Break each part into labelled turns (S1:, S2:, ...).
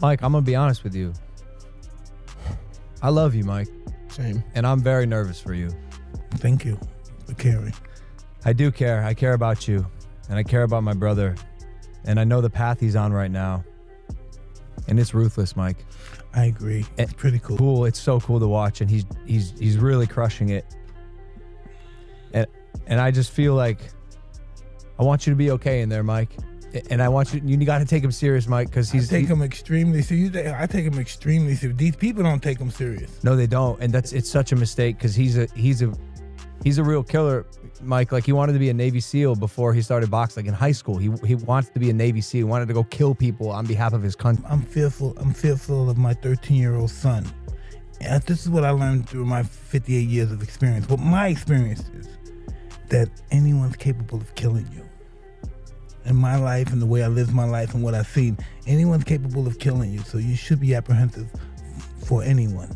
S1: Mike, I'm going to be honest with you. I love you, Mike.
S2: Same.
S1: And I'm very nervous for you.
S2: Thank you for caring.
S1: I do care. I care about you. And I care about my brother. And I know the path he's on right now. And it's ruthless, Mike.
S2: I agree. It's pretty cool.
S1: Cool. It's so cool to watch. And he's really crushing it. And I just feel like I want you to be okay in there, Mike. And I want you got to take him serious, Mike, because
S2: I take him extremely serious. I take him extremely serious. These people don't take him serious.
S1: No, they don't. And it's such a mistake because he's a real killer, Mike. Like, he wanted to be a Navy SEAL before he started boxing. Like, in high school, he wants to be a Navy SEAL. He wanted to go kill people on behalf of his country.
S2: I'm fearful of my 13-year-old son. And this is what I learned through my 58 years of experience. What my experience is that anyone's capable of killing you. In my life and the way I lived my life and what I've seen, anyone's capable of killing you. So you should be apprehensive for anyone.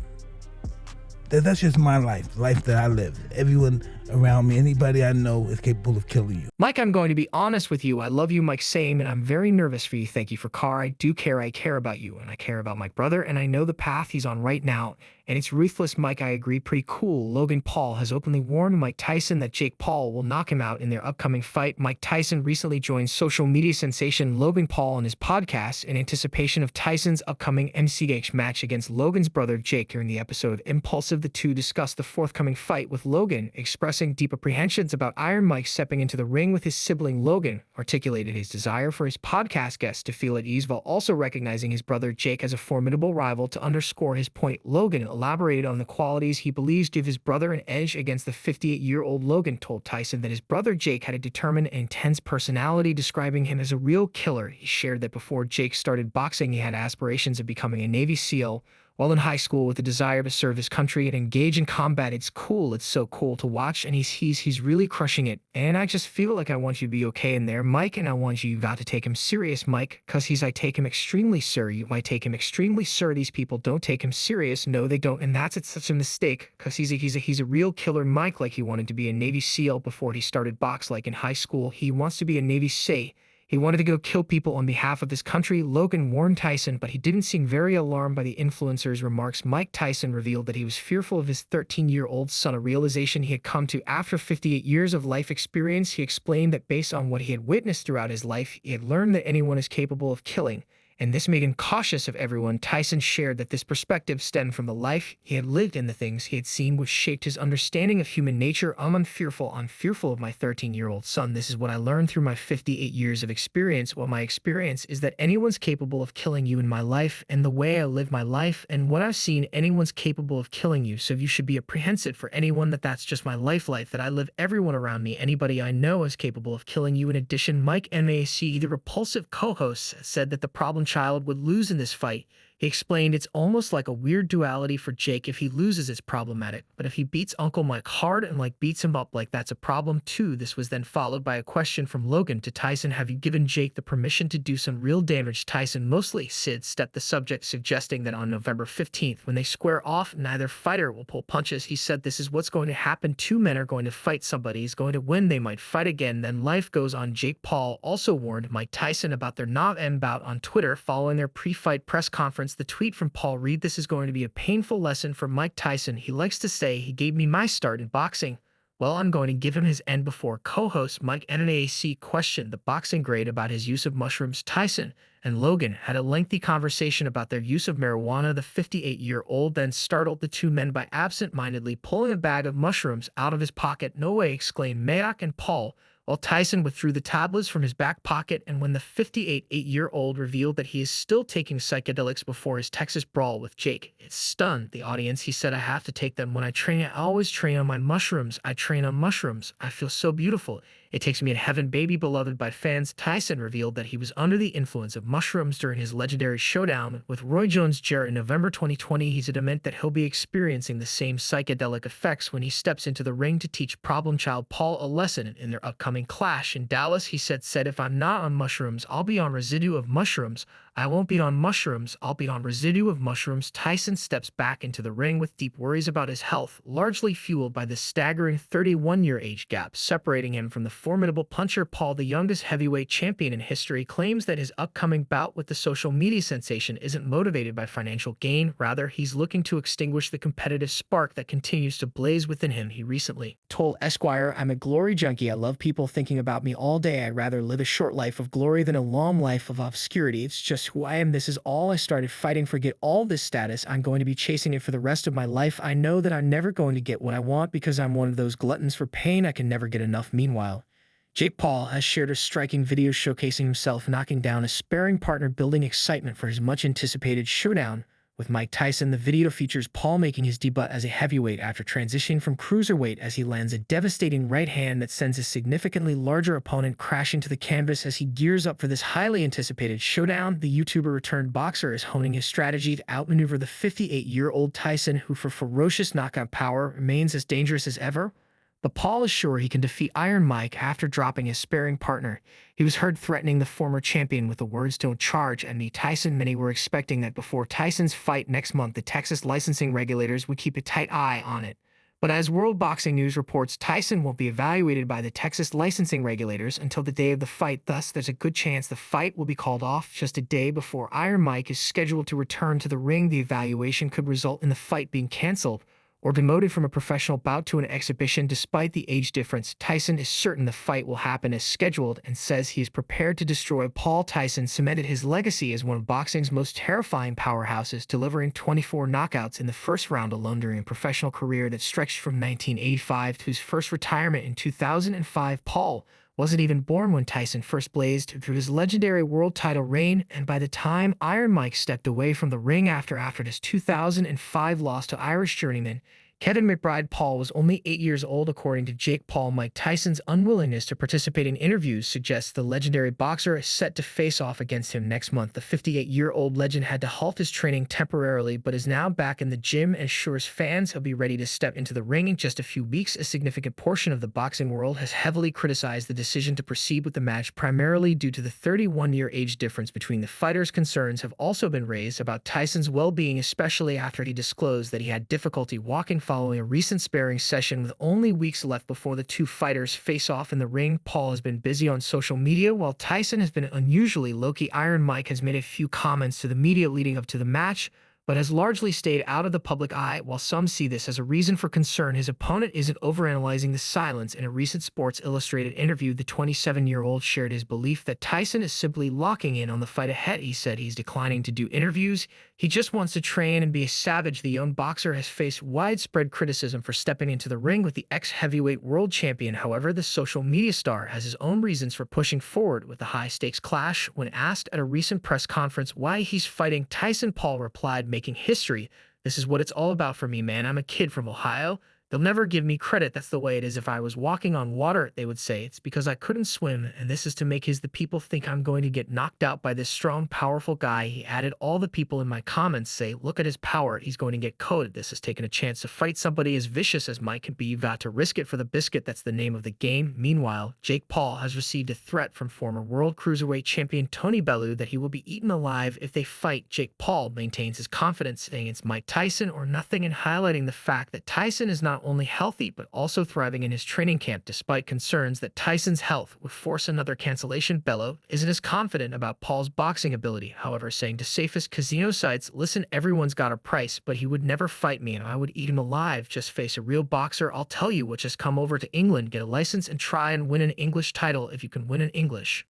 S2: That's just my life, the life that I live. Everyone around me, anybody I know is capable of killing you.
S3: Mike, I'm going to be honest with you. I love you, Mike, same, and I'm very nervous for you. Thank you for Car. I do care. I care about you, and I care about my brother, and I know the path he's on right now. And it's ruthless, Mike. I agree. Pretty cool. Logan Paul has openly warned Mike Tyson that Jake Paul will knock him out in their upcoming fight. Mike Tyson recently joined social media sensation Logan Paul on his podcast in anticipation of Tyson's upcoming MCH match against Logan's brother Jake. During the episode of Impulsive, the two discussed the forthcoming fight, with Logan expressing deep apprehensions about Iron Mike stepping into the ring with his sibling. Logan articulated his desire for his podcast guest to feel at ease while also recognizing his brother Jake as a formidable rival. To underscore his point, Logan elaborated on the qualities he believes give his brother an edge against the 58-year-old. Logan told Tyson that his brother Jake had a determined and intense personality, describing him as a real killer. He shared that before Jake started boxing, he had aspirations of becoming a Navy SEAL while in high school, with a desire to serve his country and engage in combat. It's cool. It's so cool to watch, and he's really crushing it. And I just feel like I want you to be okay in there, Mike, and I want you got to take him serious, Mike, because I take him extremely serious. I take him extremely serious. These people don't take him serious. No, they don't, and it's such a mistake, because he's a real killer, Mike. Like, he wanted to be a Navy SEAL before he started box. Like, in high school, he wants to be a Navy SEAL. He wanted to go kill people on behalf of his country. Logan warned Tyson, but he didn't seem very alarmed by the influencer's remarks. Mike Tyson revealed that he was fearful of his 13-year-old son, a realization he had come to after 58 years of life experience. He explained that based on what he had witnessed throughout his life, he had learned that anyone is capable of killing, and this made him cautious of everyone. Tyson shared that this perspective stemmed from the life he had lived and the things he had seen, which shaped his understanding of human nature. I'm fearful of my 13-year-old son. This is what I learned through my 58 years of experience. Well, my experience is that anyone's capable of killing you in my life and the way I live my life and what I've seen, anyone's capable of killing you. So you should be apprehensive for anyone that's just my life that I live. Everyone around me, anybody I know is capable of killing you. In addition, Mike MAC, the repulsive co-host, said that the problem child would lose in this fight. He explained it's almost like a weird duality for Jake. If he loses, it's problematic, but if he beats Uncle Mike hard and beats him up, that's a problem too. This was then followed by a question from Logan to Tyson: have you given Jake the permission to do some real damage? Tyson mostly stepped the subject, suggesting that on November 15th, when they square off, neither fighter will pull punches. He said this is what's going to happen. Two men are going to fight. Somebody is going to win. They might fight again. Then life goes on. Jake Paul also warned Mike Tyson about their not-end bout on Twitter following their pre-fight press conference. The tweet from Paul read: this is going to be a painful lesson for Mike Tyson. He likes to say he gave me my start in boxing. Well, I'm going to give him his end. Before co-host Mike NAC questioned the boxing grade about his use of mushrooms, Tyson and Logan had a lengthy conversation about their use of marijuana. The 58-year-old then startled the two men by absent-mindedly pulling a bag of mushrooms out of his pocket. "No way," exclaimed Mayock and Paul, while Tyson withdrew the tablets from his back pocket. And when the 58-year-old revealed that he is still taking psychedelics before his Texas brawl with Jake, it stunned the audience. He said, "I have to take them. When I train, I always train on my mushrooms. I train on mushrooms. I feel so beautiful. It takes me to heaven, baby, beloved by fans." Tyson revealed that he was under the influence of mushrooms during his legendary showdown with Roy Jones Jr. in November 2020. He's adamant that he'll be experiencing the same psychedelic effects when he steps into the ring to teach problem child Paul a lesson in their upcoming clash in Dallas. He said, "If I'm not on mushrooms, I'll be on residue of mushrooms. I won't beat on mushrooms, I'll beat on residue of mushrooms. Tyson steps back into the ring with deep worries about his health, largely fueled by the staggering 31-year age gap separating him from the formidable puncher. Paul, the youngest heavyweight champion in history, claims that his upcoming bout with the social media sensation isn't motivated by financial gain. Rather, he's looking to extinguish the competitive spark that continues to blaze within him. He recently told Esquire, "I'm a glory junkie. I love people thinking about me all day. I'd rather live a short life of glory than a long life of obscurity. It's just who I am. This is all I started fighting. Forget all this status. I'm going to be chasing it for the rest of my life. I know that I'm never going to get what I want because I'm one of those gluttons for pain. I can never get enough." Meanwhile, Jake Paul has shared a striking video showcasing himself knocking down a sparring partner, building excitement for his much-anticipated showdown with Mike Tyson. The video features Paul making his debut as a heavyweight after transitioning from cruiserweight as he lands a devastating right hand that sends his significantly larger opponent crashing to the canvas. As he gears up for this highly anticipated showdown, the YouTuber-returned boxer is honing his strategy to outmaneuver the 58-year-old Tyson, who for ferocious knockout power remains as dangerous as ever. But Paul is sure he can defeat Iron Mike after dropping his sparring partner. He was heard threatening the former champion with the words, "Don't charge at me, Tyson." Many were expecting that before Tyson's fight next month, the Texas licensing regulators would keep a tight eye on it. But as World Boxing News reports, Tyson won't be evaluated by the Texas licensing regulators until the day of the fight. Thus, there's a good chance the fight will be called off just a day before Iron Mike is scheduled to return to the ring. The evaluation could result in the fight being canceled or demoted from a professional bout to an exhibition. Despite the age difference, Tyson is certain the fight will happen as scheduled and says he is prepared to destroy Paul. Tyson cemented his legacy as one of boxing's most terrifying powerhouses, delivering 24 knockouts in the first round alone during a professional career that stretched from 1985 to his first retirement in 2005. Paul wasn't even born when Tyson first blazed through his legendary world title reign, and by the time Iron Mike stepped away from the ring after his 2005 loss to Irish journeyman Kevin McBride, Paul was only 8 years old. According to Jake Paul, Mike Tyson's unwillingness to participate in interviews suggests the legendary boxer is set to face off against him next month. The 58-year-old legend had to halt his training temporarily, but is now back in the gym and assures fans he'll be ready to step into the ring in just a few weeks. A significant portion of the boxing world has heavily criticized the decision to proceed with the match, primarily due to the 31-year age difference between the fighters. Concerns have also been raised about Tyson's well-being, especially after he disclosed that he had difficulty walking following a recent sparring session. With only weeks left before the two fighters face off in the ring, Paul has been busy on social media while Tyson has been unusually low-key. Iron Mike has made a few comments to the media leading up to the match, but has largely stayed out of the public eye. While some see this as a reason for concern, his opponent isn't overanalyzing the silence. In a recent Sports Illustrated interview, the 27-year-old shared his belief that Tyson is simply locking in on the fight ahead. He said he's declining to do interviews. He just wants to train and be a savage. The young boxer has faced widespread criticism for stepping into the ring with the ex-heavyweight world champion. However, the social media star has his own reasons for pushing forward with the high-stakes clash. When asked at a recent press conference why he's fighting Tyson, Paul replied, "Making history. This is what it's all about for me, man. I'm a kid from Ohio. They'll never give me credit. That's the way it is. If I was walking on water, they would say it's because I couldn't swim, and this is to make the people think I'm going to get knocked out by this strong, powerful guy." He added, "All the people in my comments say, look at his power. He's going to get coated. This has taken a chance to fight somebody as vicious as Mike can be. You've got to risk it for the biscuit. That's the name of the game." Meanwhile, Jake Paul has received a threat from former world cruiserweight champion Tony Bellew that he will be eaten alive if they fight. Jake Paul maintains his confidence, saying it's Mike Tyson or nothing, and highlighting the fact that Tyson is not only healthy but also thriving in his training camp. Despite concerns that Tyson's health would force another cancellation, Bellew isn't as confident about Paul's boxing ability, however, saying to safest casino sites, "Listen, everyone's got a price, but he would never fight me and I would eat him alive. Just face a real boxer. I'll tell you what, just come over to England, get a license and try and win an English title if you can win in English."